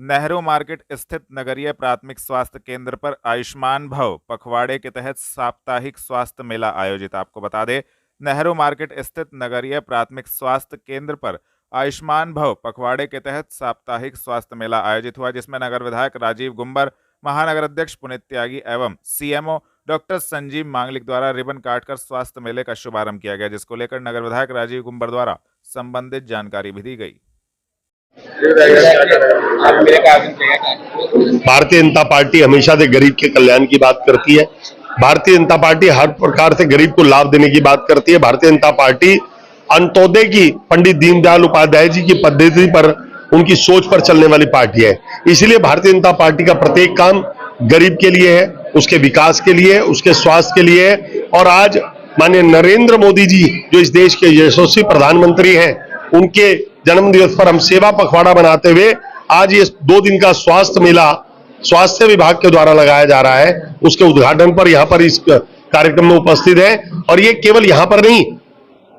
Nehru market स्थित नगरीय प्राथमिक स्वास्थ्य केंद्र पर आयुष्मान भव पखवाड़े के तहत साप्ताहिक स्वास्थ्य मेला आयोजित। आपको बता दें, नेहरू मार्केट स्थित नगरीय प्राथमिक स्वास्थ्य केंद्र पर आयुष्मान भव पखवाड़े के तहत साप्ताहिक स्वास्थ्य मेला आयोजित हुआ, जिसमें नगर विधायक राजीव गुंबर, महानगर अध्यक्ष पुनीत त्यागी एवं सीएमओ डॉक्टर संजीव मांगलिक द्वारा रिबन काटकर स्वास्थ्य मेले का शुभारंभ किया गया, जिसको लेकर नगर विधायक राजीव गुंबर द्वारा संबंधित जानकारी भी दी गई। भारतीय जनता पार्टी हमेशा से गरीब के कल्याण की बात करती है। भारतीय जनता पार्टी हर प्रकार से गरीब को लाभ देने की बात करती है। भारतीय जनता पार्टी अंत्योदय की पंडित दीनदयाल उपाध्याय जी की पद्धति पर, उनकी सोच पर चलने वाली पार्टी है। इसलिए भारतीय जनता पार्टी का प्रत्येक काम गरीब के लिए है, उसके विकास के लिए, उसके स्वास्थ्य के लिए है। और आज माननीय नरेंद्र मोदी जी जो इस देश के यशस्वी प्रधानमंत्री हैं, उनके जन्म दिवस पर हम सेवा पखवाड़ा बनाते हुए आज ये 2 दिन का स्वास्थ्य मेला स्वास्थ्य विभाग के द्वारा लगाया जा रहा है। उसके उद्घाटन पर यहाँ पर इस कार्यक्रम में उपस्थित है। और ये केवल यहाँ पर नहीं,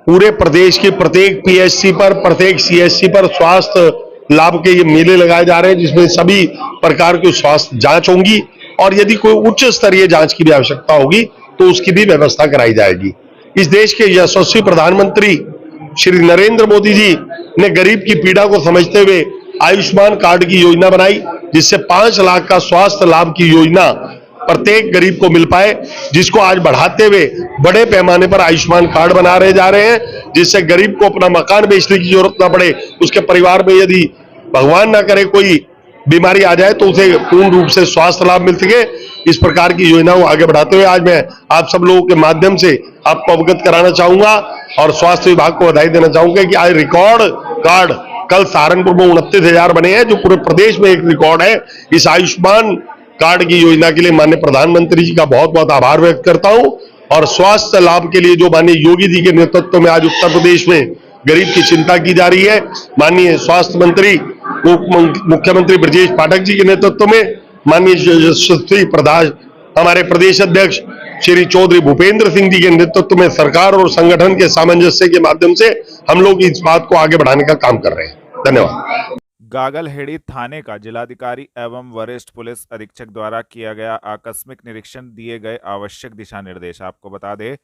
पूरे प्रदेश के प्रत्येक पीएचसी पर, प्रत्येक सीएचसी पर स्वास्थ्य लाभ के ये मेले लगाए जा रहे हैं, जिसमें सभी प्रकार की स्वास्थ्य जांच होंगी और यदि कोई उच्च स्तरीय जांच की भी आवश्यकता होगी तो उसकी भी व्यवस्था कराई जाएगी। इस देश के यशस्वी प्रधानमंत्री श्री नरेंद्र मोदी जी ने गरीब की पीड़ा को समझते हुए आयुष्मान कार्ड की योजना बनाई, जिससे 5 लाख का स्वास्थ्य लाभ की योजना प्रत्येक गरीब को मिल पाए, जिसको आज बढ़ाते हुए बड़े पैमाने पर आयुष्मान कार्ड बना रहे जा रहे हैं, जिससे गरीब को अपना मकान बेचने की जरूरत ना पड़े। उसके परिवार में यदि भगवान ना करे कोई बीमारी आ जाए तो उसे पूर्ण रूप से स्वास्थ्य लाभ मिल सके। इस प्रकार की योजनाओं आगे बढ़ाते हुए आज मैं आप सब लोगों के माध्यम से आपको अवगत कराना चाहूंगा और स्वास्थ्य विभाग को बधाई देना चाहूंगा कि आज रिकॉर्ड कार्ड कल सहारनपुर में 29,000 बने हैं, जो पूरे प्रदेश में एक रिकॉर्ड है। इस आयुष्मान कार्ड की योजना के लिए माननीय प्रधानमंत्री जी का बहुत बहुत आभार व्यक्त करता हूं। और स्वास्थ्य लाभ के लिए जो माननीय योगी जी के नेतृत्व में आज उत्तर प्रदेश में गरीब की चिंता की जा रही है, माननीय स्वास्थ्य मंत्री मुख्यमंत्री ब्रजेश पाठक जी के नेतृत्व में, माननीय यशस्वी प्रधान हमारे प्रदेश अध्यक्ष श्री चौधरी भूपेंद्र सिंह जी के नेतृत्व में सरकार और संगठन के सामंजस्य के माध्यम से हम लोग इस बात को आगे बढ़ाने का काम कर रहे हैं। धन्यवाद। गागलहेड़ी थाने का जिलाधिकारी एवं वरिष्ठ पुलिस अधीक्षक द्वारा किया गया आकस्मिक निरीक्षण, दिए गए आवश्यक दिशा निर्देश। आपको बता दें,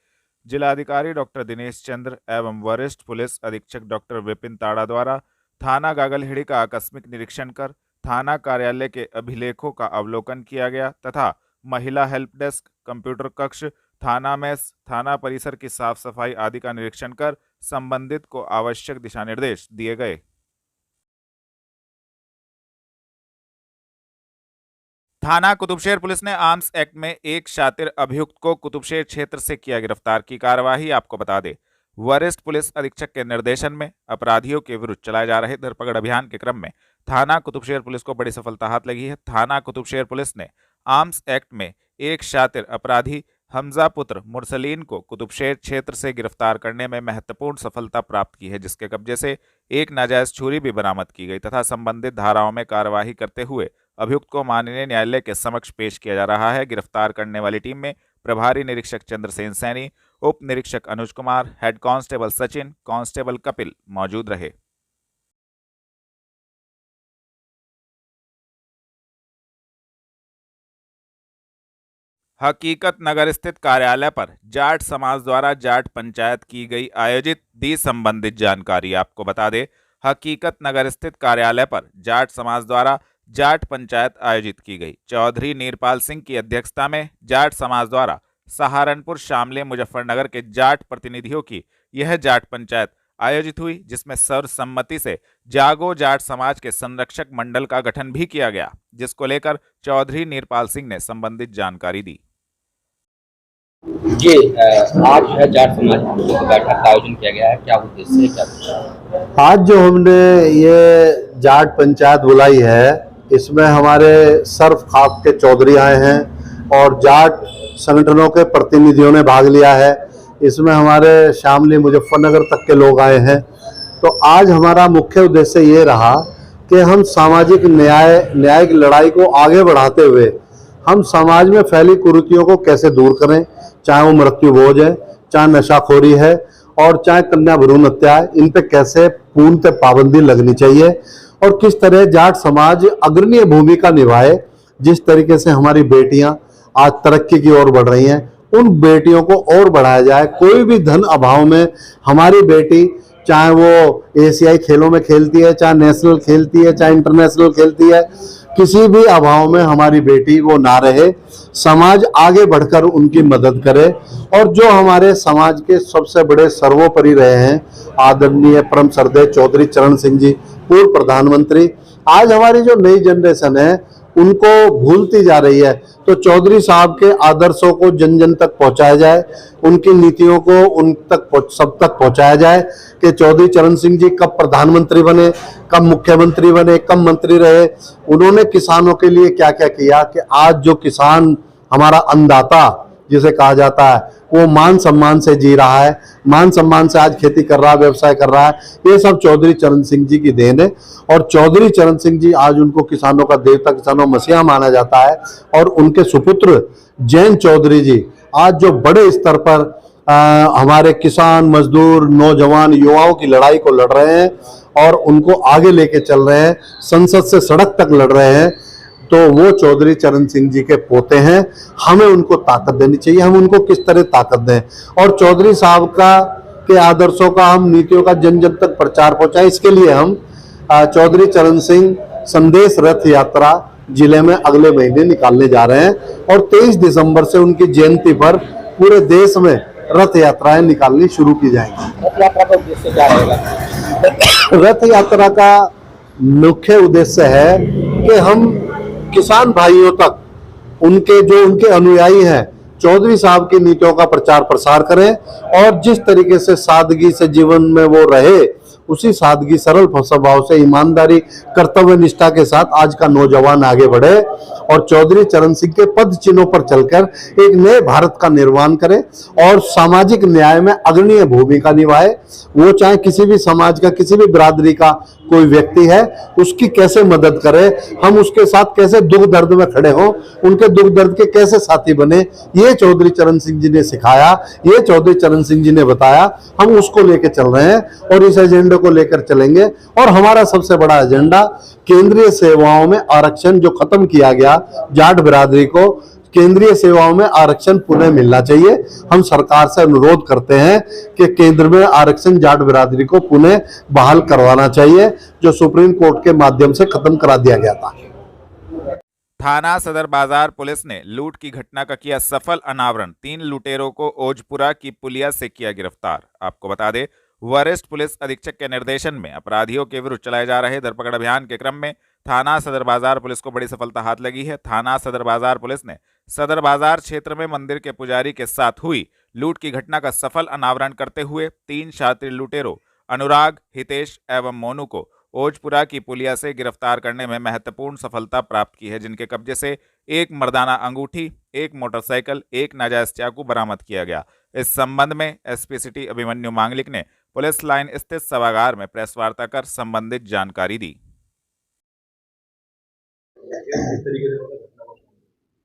जिलाधिकारी डॉक्टर दिनेश चंद्र एवं वरिष्ठ पुलिस अधीक्षक डॉक्टर विपिन ताड़ा द्वारा थाना गागलहेड़ी का आकस्मिक निरीक्षण कर थाना कार्यालय के अभिलेखों का अवलोकन किया गया तथा महिला हेल्प डेस्क, कंप्यूटर कक्ष, थाना मेस, थाना परिसर की साफ सफाई आदि का निरीक्षण कर संबंधित को आवश्यक दिशा निर्देश दिए गए। थाना कुतुबशेर पुलिस ने आर्म्स एक्ट में एक शातिर अभियुक्त को कुतुबशेर क्षेत्र से किया गिरफ्तार की कार्यवाही। आपको बता दें, वरिष्ठ पुलिस अधीक्षक के निर्देशन में अपराधियों के विरुद्ध चलाए जा रहे धरपकड़ अभियान के क्रम में थाना कुतुबशेर पुलिस को बड़ी सफलता हाथ लगी है। थाना कुतुबशेर पुलिस ने आर्म्स एक्ट में एक शातिर अपराधी हमजा पुत्र मुरसलीन को कुतुबशेर क्षेत्र से गिरफ्तार करने में महत्वपूर्ण सफलता प्राप्त की है, जिसके कब्जे से एक नाजायज छुरी भी बरामद की गई तथा संबंधित धाराओं में कार्यवाही करते हुए अभियुक्त को माननीय न्यायालय के समक्ष पेश किया जा रहा है। गिरफ्तार करने वाली टीम में प्रभारी निरीक्षक चंद्रसेन सैनी, उप निरीक्षक Anuj Kumar, head constable Sachin, constable Kapil मौजूद रहे। हकीकत नगर स्थित कार्यालय पर जाट समाज द्वारा जाट पंचायत की गई आयोजित, दी संबंधित जानकारी। आपको बता दें, हकीकत नगर स्थित कार्यालय पर जाट समाज द्वारा जाट पंचायत आयोजित की गई। चौधरी नीरपाल सिंह की अध्यक्षता में जाट समाज द्वारा सहारनपुर, शामली, मुजफ्फरनगर के जाट प्रतिनिधियों की यह जाट पंचायत आयोजित हुई, जिसमें सर्वसम्मति से जागो जाट समाज के संरक्षक मंडल का गठन भी किया गया, जिसको लेकर चौधरी नीरपाल सिंह ने संबंधित जानकारी दी। जी, आज जो है जाट समाज की बैठक का आयोजन किया गया है, क्या उद्देश्य है, क्या? आज जो हमने ये जाट पंचायत बुलाई है, इसमें हमारे सर्व खाक के चौधरी आए हैं और जाट संगठनों के प्रतिनिधियों ने भाग लिया है। इसमें हमारे शामली, मुजफ्फरनगर तक के लोग आए हैं। तो आज हमारा मुख्य उद्देश्य ये रहा कि हम सामाजिक न्याय की लड़ाई को आगे बढ़ाते हुए हम समाज में फैली कुरीतियों को कैसे दूर करें, चाहे वो मृत्यु भोज है, चाहे नशाखोरी है और चाहे कन्या भ्रूण हत्या है, इन पे कैसे पूर्णतः पाबंदी लगनी चाहिए और किस तरह जाट समाज अग्रणीय भूमिका निभाए। जिस तरीके से हमारी बेटियां आज तरक्की की ओर बढ़ रही हैं, उन बेटियों को और बढ़ाया जाए। कोई भी धन अभाव में हमारी बेटी, चाहे वो एशियाई खेलों में खेलती है, चाहे नेशनल खेलती है, चाहे इंटरनेशनल खेलती है, किसी भी अभाव में हमारी बेटी वो ना रहे। समाज आगे बढ़कर उनकी मदद करे। और जो हमारे समाज के सबसे बड़े सर्वोपरि रहे हैं, आदरणीय परम श्रद्धेय चौधरी चरण सिंह जी, पूर्व प्रधानमंत्री, आज हमारी जो नई जनरेशन है उनको भूलती जा रही है। तो चौधरी साहब के आदर्शों को जन जन तक पहुंचाया जाए, उनकी नीतियों को उन तक सब तक पहुंचाया जाए कि चौधरी चरण सिंह जी कब प्रधानमंत्री बने, कब मुख्यमंत्री बने, कब मंत्री रहे, उन्होंने किसानों के लिए क्या क्या किया कि आज जो किसान हमारा अन्नदाता जिसे कहा जाता है वो मान सम्मान से जी रहा है, मान सम्मान से आज खेती कर रहा है, व्यवसाय कर रहा है। ये सब चौधरी चरण सिंह जी की देन है। और चौधरी चरण सिंह जी आज उनको किसानों का देवता, किसानों मसीहा माना जाता है। और उनके सुपुत्र जैन चौधरी जी आज जो बड़े स्तर पर हमारे किसान, मजदूर, नौजवान, युवाओं की लड़ाई को लड़ रहे हैं और उनको आगे लेके चल रहे हैं, संसद से सड़क तक लड़ रहे हैं, तो वो चौधरी चरण सिंह जी के पोते हैं। हमें उनको ताकत देनी चाहिए। हम उनको किस तरह ताकत दें और चौधरी साहब का के आदर्शों का, हम नीतियों का जन जन तक प्रचार पहुंचाएं। इसके लिए हम चौधरी चरण सिंह संदेश रथ यात्रा जिले में अगले महीने निकालने जा रहे हैं और 23 दिसंबर से उनकी जयंती पर पूरे देश में रथ यात्राएं निकालनी शुरू की जाएंगी। रथ यात्रा का उद्देश्य क्या रहेगा? रथ यात्रा का मुख्य उद्देश्य है कि हम किसान भाइयों तक, उनके अनुयायी हैं, चौधरी साहब की नीतियों का प्रचार प्रसार करें और जिस तरीके से सादगी से जीवन में वो रहे, उसी सादगी, सरल स्वभाव से, ईमानदारी, कर्तव्य निष्ठा के साथ आज का नौजवान आगे बढ़े और चौधरी चरण सिंह के पद चिन्हों पर चलकर एक नए भारत का निर्माण करे और सामाजिक न्याय में अग्रणीय भूमिका निभाए। वो चाहे किसी भी समाज का, किसी भी बिरादरी का कोई व्यक्ति है, उसकी कैसे मदद करे, हम उसके साथ कैसे दुख दर्द में खड़े हों, उनके दुख दर्द के कैसे साथी बने, ये चौधरी चरण सिंह जी ने सिखाया, ये चौधरी चरण सिंह जी ने बताया। हम उसको लेकर चल रहे हैं और इस एजेंडे को लेकर चलेंगे। और हमारा सबसे बड़ा एजेंडा केंद्रीय सेवाओं में आरक्षण जो खत्म किया गया, जाट बिरादरी को केंद्रीय सेवाओं में आरक्षण पुनः मिलना चाहिए। हम सरकार से अनुरोध करते हैं कि केंद्र में आरक्षण जाट बिरादरी को पुनः बहाल करवाना चाहिए, जो सुप्रीम कोर्ट के माध्यम से खत्म करा दिया गया था। थाना सदर बाजार पुलिस ने लूट की घटना का किया सफल अनावरण। 3 लुटेरों को ओजपुरा की पुलिया से किया गिरफ्तार। आपको बता दें, वरिष्ठ पुलिस अधीक्षक के निर्देशन में अपराधियों के विरुद्ध चलाए जा रहे धरपकड़ अभियान के क्रम में थाना सदर बाजार पुलिस को बड़ी सफलता हाथ लगी है। थाना सदर बाजार पुलिस ने सदर बाजार क्षेत्र में मंदिर के पुजारी के साथ हुई लूट की घटना का सफल अनावरण करते हुए 3 शातिर लुटेरों अनुराग, हितेश एवं मोनू को ओजपुरा की पुलिया से गिरफ्तार करने में महत्वपूर्ण सफलता प्राप्त की है, जिनके कब्जे से 1 मर्दाना अंगूठी, 1 मोटरसाइकिल, 1 नाजायज चाकू बरामद किया गया। इस संबंध में एसपी सिटी अभिमन्यु मांगलिक ने पुलिस लाइन स्थित सभागार में प्रेस वार्ता कर संबंधित जानकारी दी।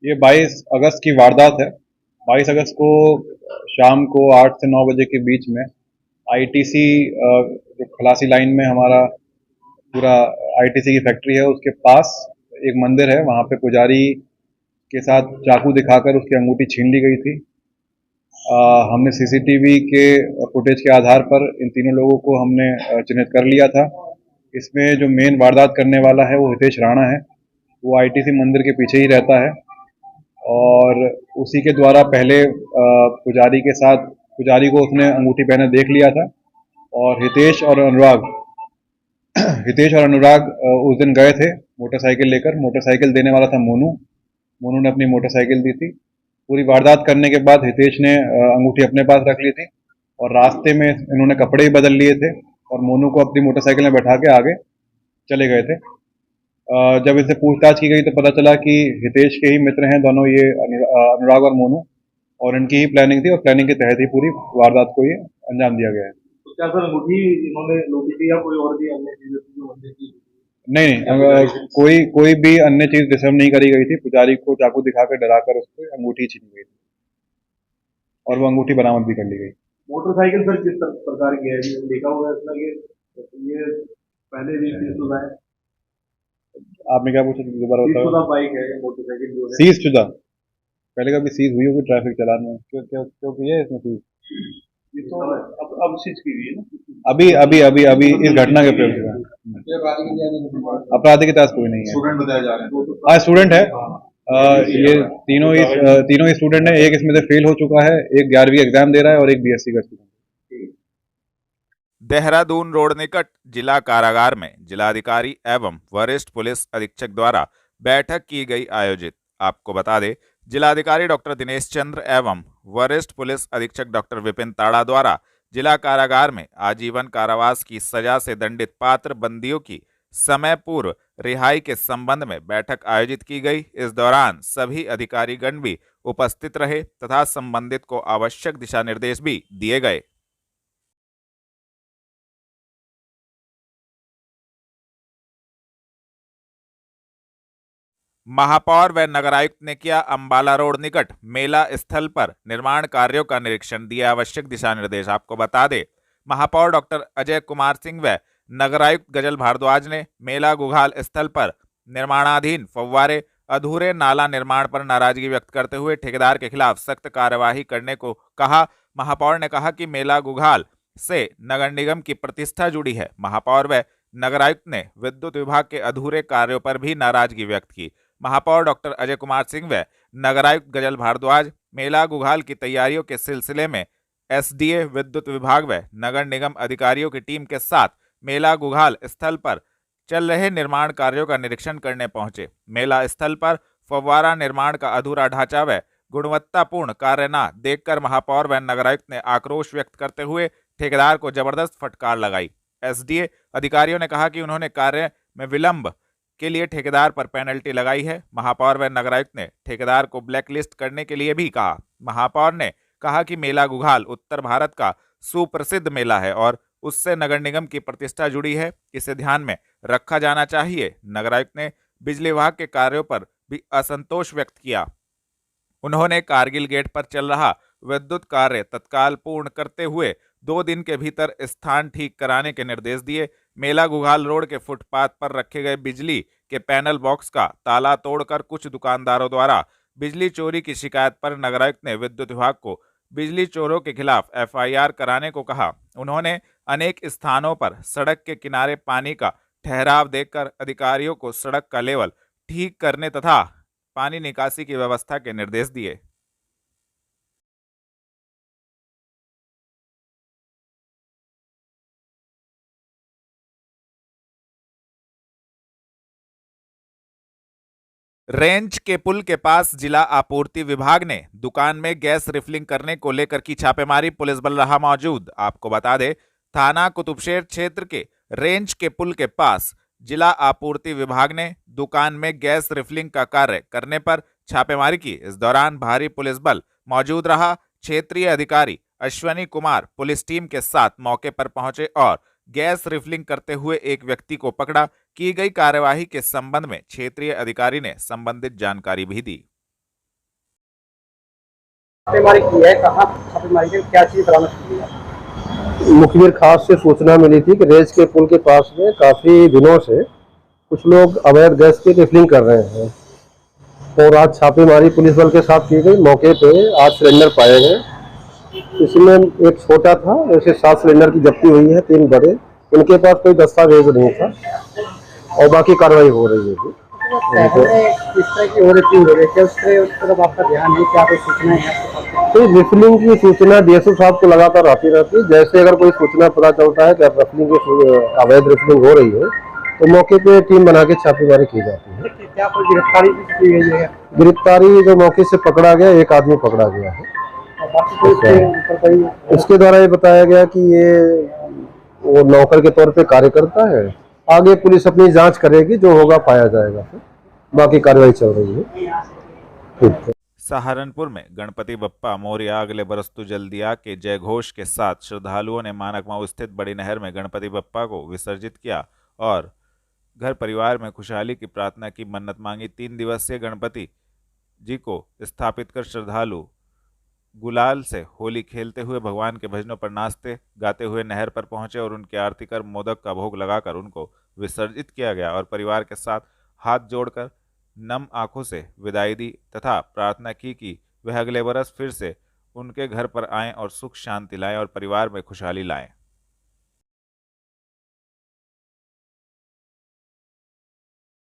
ये 22 अगस्त की वारदात है। 22 अगस्त को शाम को 8 से 9 बजे के बीच में आईटीसी जो खलासी लाइन में हमारा पूरा आईटीसी की फैक्ट्री है, उसके पास एक मंदिर है, वहाँ पे पुजारी के साथ चाकू दिखाकर उसकी अंगूठी छीन ली गई थी। हमने सीसीटीवी के फुटेज के आधार पर इन तीनों लोगों को हमने चिन्हित कर लिया था। इसमें जो मेन वारदात करने वाला है वो हितेश राणा है। वो आईटीसी मंदिर के पीछे ही रहता है और उसी के द्वारा पहले पुजारी को उसने अंगूठी पहने देख लिया था। और हितेश और अनुराग उस दिन गए थे मोटरसाइकिल लेकर। मोटरसाइकिल देने वाला था मोनू ने अपनी मोटरसाइकिल दी थी। पूरी वारदात करने के बाद हितेश ने अंगूठी अपने पास रख ली थी और रास्ते में इन्होंने कपड़े ही बदल लिए थे और मोनू को अपनी मोटरसाइकिल में बैठा के आगे चले गए थे। जब इससे पूछताछ की गई तो पता चला कि हितेश के ही मित्र हैं दोनों, ये अनुराग और मोनू, और इनकी ही प्लानिंग थी और प्लानिंग के तहत ही पूरी वारदात को ये अंजाम दिया गया है। तो क्या सर अंगूठी इन्होंने लूटी थी या कोई और भी अन्य चीजें थी जो मंदिर की? नहीं, कोई भी अन्य चीज डिस्टर्ब नहीं करी गई थी। पुजारी को चाकू दिखाकर डराकर उसको अंगूठी छीन गई थी और वो अंगूठी बरामद भी कर ली गई। मोटरसाइकिल सर किस प्रकार की है? देखा हुआ है इसमें कि ये पहले भी केस हुआ है। आपने क्या पूछा दोबारा सीज शुदा बताओ। बाइक है या मोटरसाइकिल जो है सीज शुदा, पहले कभी सीज हुई होगी ट्रैफिक चालान में, क्यों क्यों क्यों की है इसमें सीज? ये तो अब सीज की गई है ना। अभी अभी अभी अभी इस घटना के प्रयोग से अपराधी के पास कोई नहीं है। स्टूडेंट बताए जा रहे हैं हाँ स्टूडेंट है। ये तीनों ही स्टूडेंट है, एक इसमें से फेल हो चुका है, एक 11वीं एग्जाम दे रहा है और एक बीएससी का स्टूडेंट। देहरादून रोड निकट जिला कारागार में जिलाधिकारी एवं वरिष्ठ पुलिस अधीक्षक द्वारा बैठक की गई आयोजित। आपको बता दें, जिलाधिकारी डॉक्टर दिनेश चंद्र एवं वरिष्ठ पुलिस अधीक्षक डॉक्टर विपिन ताड़ा द्वारा जिला कारागार में आजीवन कारावास की सजा से दंडित पात्र बंदियों की समय पूर्व रिहाई के संबंध में बैठक आयोजित की गई। इस दौरान सभी अधिकारीगण भी उपस्थित रहे तथा संबंधित को आवश्यक दिशा निर्देश भी दिए गए। महापौर व नगर आयुक्त ने किया अंबाला रोड निकट मेला स्थल पर निर्माण कार्यों का निरीक्षण, दिए आवश्यक दिशा निर्देश। आपको बता दें, महापौर डॉक्टर अजय कुमार सिंह व नगर आयुक्त गजल भारद्वाज ने मेला गुघाल स्थल पर निर्माणाधीन फव्वारे अधूरे नाला निर्माण पर नाराजगी व्यक्त करते हुए ठेकेदार के खिलाफ सख्त कार्यवाही करने को कहा। महापौर ने कहा कि मेला गुघाल से नगर निगम की प्रतिष्ठा जुड़ी है। महापौर व नगर आयुक्त ने विद्युत विभाग के अधूरे कार्यों पर भी नाराजगी व्यक्त की। महापौर डॉक्टर अजय कुमार सिंह व नगर आयुक्त गजल भारद्वाज मेला गुघाल की तैयारियों के सिलसिले में एसडीए, विद्युत विभाग व नगर निगम अधिकारियों की टीम के साथ मेला गुघाल स्थल पर चल रहे निर्माण कार्यों का निरीक्षण करने पहुंचे। मेला स्थल पर फव्वारा निर्माण का अधूरा ढांचा व गुणवत्तापूर्ण कार्य न देखकर महापौर व नगर आयुक्त ने आक्रोश व्यक्त करते हुए ठेकेदार को जबरदस्त फटकार लगाई। एसडीए अधिकारियों ने कहा कि उन्होंने कार्य में विलंब के लिए ठेकेदार पर पेनल्टी लगाई है। महापौर व नगर आयुक्त ने ठेकेदार को ब्लैकलिस्ट करने के लिए भी कहा। महापौर ने कहा कि मेला गुघाल उत्तर भारत का सुप्रसिद्ध मेला है और उससे नगर निगम की प्रतिष्ठा जुड़ी है, इसे ध्यान में रखा जाना चाहिए। नगर आयुक्त ने बिजली विभाग के कार्यों पर भी असंतोष व्यक्त किया। उन्होंने कारगिल गेट पर चल रहा विद्युत कार्य तत्काल पूर्ण करते हुए 2 दिन के भीतर स्थान ठीक कराने के निर्देश दिए। मेला गुघाल रोड के फुटपाथ पर रखे गए बिजली के पैनल बॉक्स का ताला तोड़कर कुछ दुकानदारों द्वारा बिजली चोरी की शिकायत पर नगर आयुक्त ने विद्युत विभाग को बिजली चोरों के खिलाफ एफआईआर कराने को कहा। उन्होंने अनेक स्थानों पर सड़क के किनारे पानी का ठहराव देखकर अधिकारियों को सड़क का लेवल ठीक करने तथा पानी निकासी की व्यवस्था के निर्देश दिए। रेंज के पुल के पास जिला आपूर्ति विभाग ने दुकान में गैस रिफिलिंग करने को लेकर की छापेमारी, पुलिस बल रहा मौजूद। आपको बता दें, थाना कुतुबशेर क्षेत्र के रेंज के पुल के पास जिला आपूर्ति विभाग ने दुकान में गैस रिफिलिंग का कार्य करने पर छापेमारी की। इस दौरान भारी पुलिस बल मौजूद रहा। क्षेत्रीय अधिकारी अश्वनी कुमार पुलिस टीम के साथ मौके पर पहुंचे और गैस रिफिलिंग करते हुए एक व्यक्ति को पकड़ा। की गई कार्यवाही के संबंध में क्षेत्रीय अधिकारी ने संबंधित जानकारी भी दी। छापेमारी की है, कहाँ छापेमारी की, क्या चीज बरामद की है? मुखबिर खास से सूचना मिली थी कि रेंज के पुल के पास में काफी दिनों से कुछ लोग अवैध गैस की रिफिलिंग कर रहे हैं और आज छापेमारी पुलिस बल के साथ की गई। मौके पे 8 सिलेंडर पाए गए। इसमें एक छोटा था, ऐसे 7 सिलेंडर की जब्ती हुई है, 3 बड़े। इनके पास कोई दस्तावेज नहीं था और बाकी कार्रवाई हो रही है। किस तरह की हो रही है, उस तरफ आपका ध्यान है, क्या कोई सूचना है? तो रिफिलिंग की सूचना डीएसओ साहब को लगातार आती रहती है। जैसे अगर कोई सूचना पता चलता है कि रिफिलिंग की अवैध रिफिलिंग हो रही है तो मौके पे टीम बना के छापेमारी की जाती है। क्या कोई गिरफ्तारी भी की गई है? गिरफ्तारी जो मौके से पकड़ा गया, एक आदमी पकड़ा गया है। इसके द्वारा ये बताया गया कि ये वो नौकर के तौर पे कार्य करता है। आगे पुलिस अपनी जांच करेगी, जो होगा पाया जाएगा। बाकी कार्रवाई चल रही है। ठीक है। सहारनपुर में गणपति बप्पा मोरया अगले बरस तू जल्दी आ के जय घोष के साथ श्रद्धालुओं ने मानक माऊ स्थित बड़ी नहर में गणपति बप्पा को विसर्जित किया और घर परिवार में खुशहाली की प्रार्थना की, मन्नत मांगी। 3 दिवसीय गणपति जी को स्थापित कर श्रद्धालु गुलाल से होली खेलते हुए भगवान के भजनों पर नाचते गाते हुए नहर पर पहुंचे और उनकी आरती कर मोदक का भोग लगाकर उनको विसर्जित किया गया और परिवार के साथ हाथ जोड़कर नम आंखों से विदाई दी तथा प्रार्थना की कि वह अगले बरस फिर से उनके घर पर आएं और सुख शांति लाएं और परिवार में खुशहाली लाएं।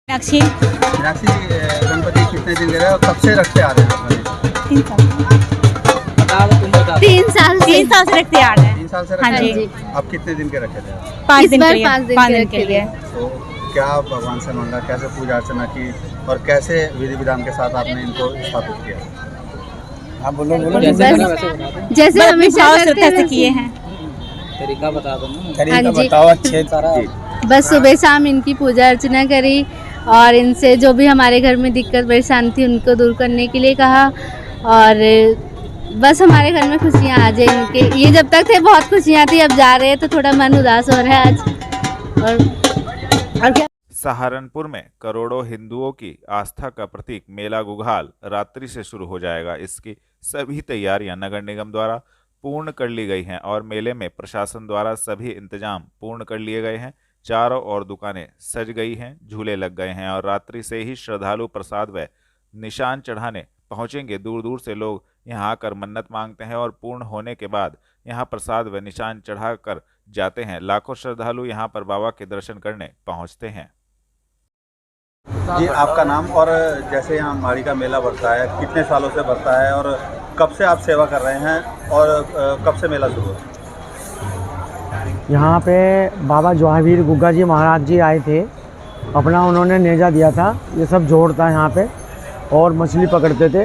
मीनाक्षी। मीनाक्षी जी, गणपति कितने दिन के रहे और कब से रखते आ रहे हैं? 3 साल से। 3 साल से रखते आ रहे हैं। 3 साल से हाँ रखते जी। हैं। अब कितने दिन के रखे थे? 5 दिन के लिए। 5 दिन के लिए। तो क्या भगवान से मांगा, कैसे पूजा अर्चना की और कैसे विधि विधान के साथ आपने इनको स्थापित किया? आप बोलो जैसे हमेशा भाव करते श्रद्धा से हैं किए हैं। तरीका बता दो ना। हाँ जी। बताओ अच्छे सारा। बस सुबह शाम इनकी पूजा अर्चना करी और इनसे जो भी हमारे घर में दिक्कत परेशानी थी उनको दूर करने के लिए कहा और बस हमारे घर में खुशियाँ आ जाए इनके। ये जब तक थे बहुत खुशियाँ थी, अब जा रहे हैं तो थोड़ा मन उदास हो रहा है आज। और क्या सहारनपुर में करोड़ों हिंदुओं की आस्था का प्रतीक मेला गुघाल रात्रि से शुरू हो जाएगा। इसकी सभी तैयारियां नगर निगम द्वारा पूर्ण कर ली गई हैं और मेले में प्रशासन द्वारा सभी इंतजाम पूर्ण कर लिए गए हैं। चारों ओर दुकानें सज गई हैं, झूले लग गए हैं और रात्रि से ही श्रद्धालु प्रसाद व निशान चढ़ाने पहुंचेंगे। दूर दूर से लोग यहां आकर मन्नत मांगते हैं और पूर्ण होने के बाद यहां प्रसाद व निशान चढ़ाकर जाते हैं। लाखों श्रद्धालु यहां पर बाबा के दर्शन करने पहुंचते हैं। जी, आपका नाम और जैसे यहाँ माड़ी का मेला बढ़ता है, कितने सालों से बढ़ता है और कब से आप सेवा कर रहे हैं और कब से मेला शुरू है? यहाँ पे बाबा जवाहरवीर गुग्गा जी महाराज जी आए थे, अपना उन्होंने नेजा दिया था। ये सब जोड़ता है यहाँ पे और मछली पकड़ते थे।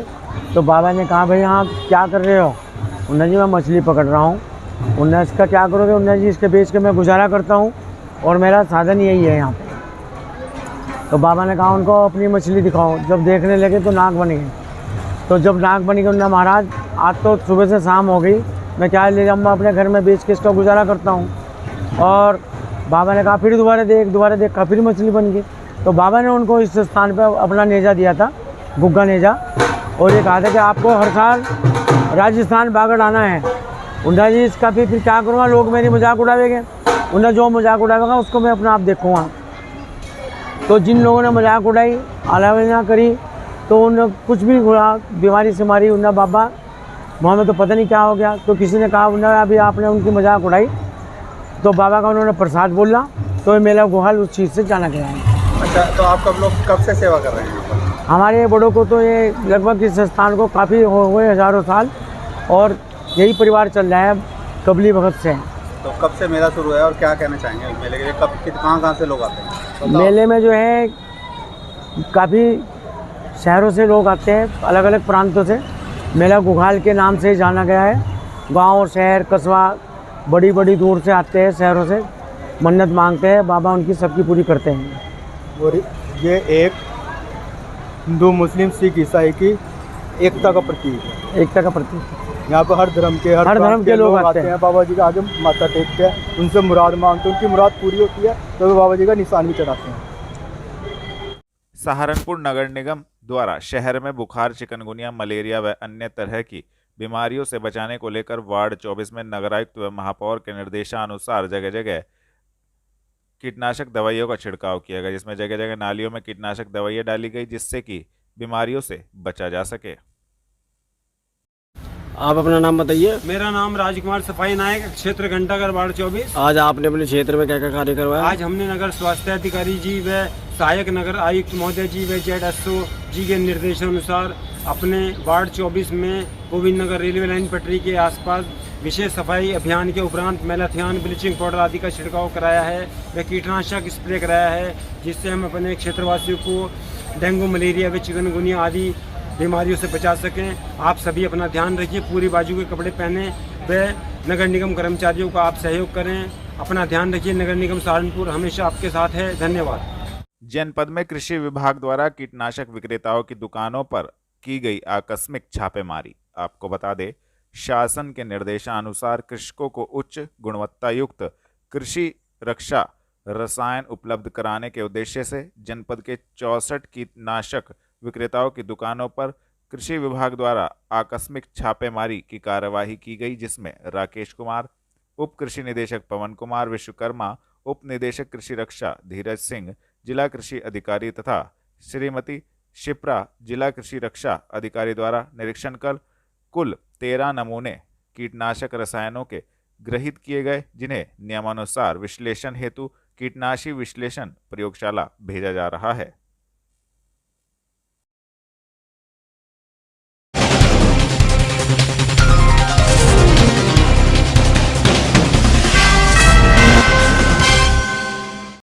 तो बाबा ने कहा भाई यहाँ क्या कर रहे हो? उन्होंने जी मैं मछली पकड़ रहा हूँ। उन्होंने इसका क्या करोगे? उन्होंने जी इसके बेच के मैं गुजारा करता हूँ और मेरा साधन यही है यहाँ पे। तो बाबा ने कहा उनको अपनी मछली दिखाओ। जब देखने लगे तो नाक बन गई। तो जब नाक बनी गई उन्होंने महाराज आज तो सुबह से शाम हो गई, मैं क्या ले जाऊँगा अपने घर में बेच के इसका गुजारा करता हूँ। और बाबा ने कहा फिर दोबारा देखा फिर मछली बन गई। तो बाबा ने उनको इस स्थान पर अपना नेजा दिया था, गुग्गा नेजा, और ये कहा था कि आपको हर साल राजस्थान बागड़ आना है। उन्होंने जी इसका फिर क्या करूँगा, लोग मेरी मजाक उड़ावेंगे। उन्हें जो मजाक उड़ावेगा उसको मैं अपना आप देखूँगा। तो जिन लोगों ने मजाक उड़ाई, आलोचना करी, तो उन्हें कुछ भी हुआ, बीमारी से मारी, उन्हें बाबा वहाँ में तो पता नहीं क्या हो गया। तो किसी ने कहा उन्हें अभी आपने उनकी मजाक उड़ाई, तो बाबा का उन्होंने प्रसाद बोला, तो ये मेला गुहाल उस चीज़ से जाना गया है। अच्छा, तो आप कब से सेवा कर रहे हैं? हमारे बड़ों को तो ये लगभग इस स्थान को काफ़ी हुए हज़ारों साल और यही परिवार चल रहा है कबली वक्त से। तो कब से मेला शुरू है और क्या कहना चाहेंगे मेले के लिए? कहाँ से लोग आते हैं? मेले में जो है काफ़ी शहरों से लोग आते हैं, अलग अलग प्रांतों से। मेला गुघाल के नाम से जाना गया है। गांव, शहर, कस्बा बड़ी बड़ी दूर से आते हैं, शहरों से मन्नत मांगते हैं, बाबा उनकी सबकी पूरी करते हैं। और ये एक हिंदू, मुस्लिम, सिख, ईसाई की एकता का प्रतीक है। एकता का प्रतीक। यहाँ पर हर धर्म के लोग आते हैं, बाबा जी के आगे माथा टेकते हैं, उनसे मुराद मांगते हैं, उनकी मुराद पूरी होती है तो वे बाबा जी का निशान भी चढ़ाते हैं। सहारनपुर नगर निगम द्वारा शहर में बुखार, चिकनगुनिया, मलेरिया व अन्य तरह की बीमारियों से बचाने को लेकर वार्ड 24 में नगरायुक्त व महापौर के निर्देशानुसार जगह जगह कीटनाशक दवाइयों का छिड़काव किया गया, जिसमें जगह जगह नालियों में कीटनाशक दवाइयाँ डाली गई जिससे कि बीमारियों से बचा जा सके। आप अपना नाम बताइए। मेरा नाम राजकुमार सफाई नायक, क्षेत्र घंटाघर वार्ड 24। आज आपने अपने क्षेत्र में क्या क्या कार्य करवाया? आज हमने नगर स्वास्थ्य अधिकारी जी व सहायक नगर आयुक्त महोदय जी व ZSO जी के निर्देशानुसार अपने वार्ड 24 में गोविंद नगर रेलवे लाइन पटरी के आसपास विशेष सफाई अभियान के उपरांत मैलाथियन, ब्लीचिंग पाउडर आदि का छिड़काव कराया है व कीटनाशक स्प्रे कराया है, जिससे हम अपने क्षेत्रवासियों को डेंगू, मलेरिया व चिकनगुनिया आदि बीमारियों से बचा सकें। आप सभी अपना ध्यान रखिए, पूरी बाजू के कपड़े पहने व नगर निगम कर्मचारियों का आप सहयोग करें। अपना ध्यान रखिए। नगर निगम सहारनपुर हमेशा आपके साथ है। धन्यवाद। जनपद में कृषि विभाग द्वारा कीटनाशक विक्रेताओं की दुकानों पर की गई आकस्मिक छापेमारी। आपको बता दें, शासन के निर्देशानुसार कृषकों को उच्च गुणवत्ता युक्त कृषि रक्षा रसायन उपलब्ध कराने के उद्देश्य से जनपद के 64 कीटनाशक विक्रेताओं की दुकानों पर कृषि विभाग द्वारा आकस्मिक छापेमारी की कार्यवाही की गई, जिसमें राकेश कुमार, उप कृषि निदेशक पवन कुमार विश्वकर्मा, उप निदेशक कृषि रक्षा धीरज सिंह, जिला कृषि अधिकारी तथा श्रीमती शिप्रा जिला कृषि रक्षा अधिकारी द्वारा निरीक्षण कर कुल 13 नमूने कीटनाशक रसायनों के ग्रहित किए गए, जिन्हें नियमानुसार विश्लेषण हेतु कीटनाशी विश्लेषण प्रयोगशाला भेजा जा रहा है।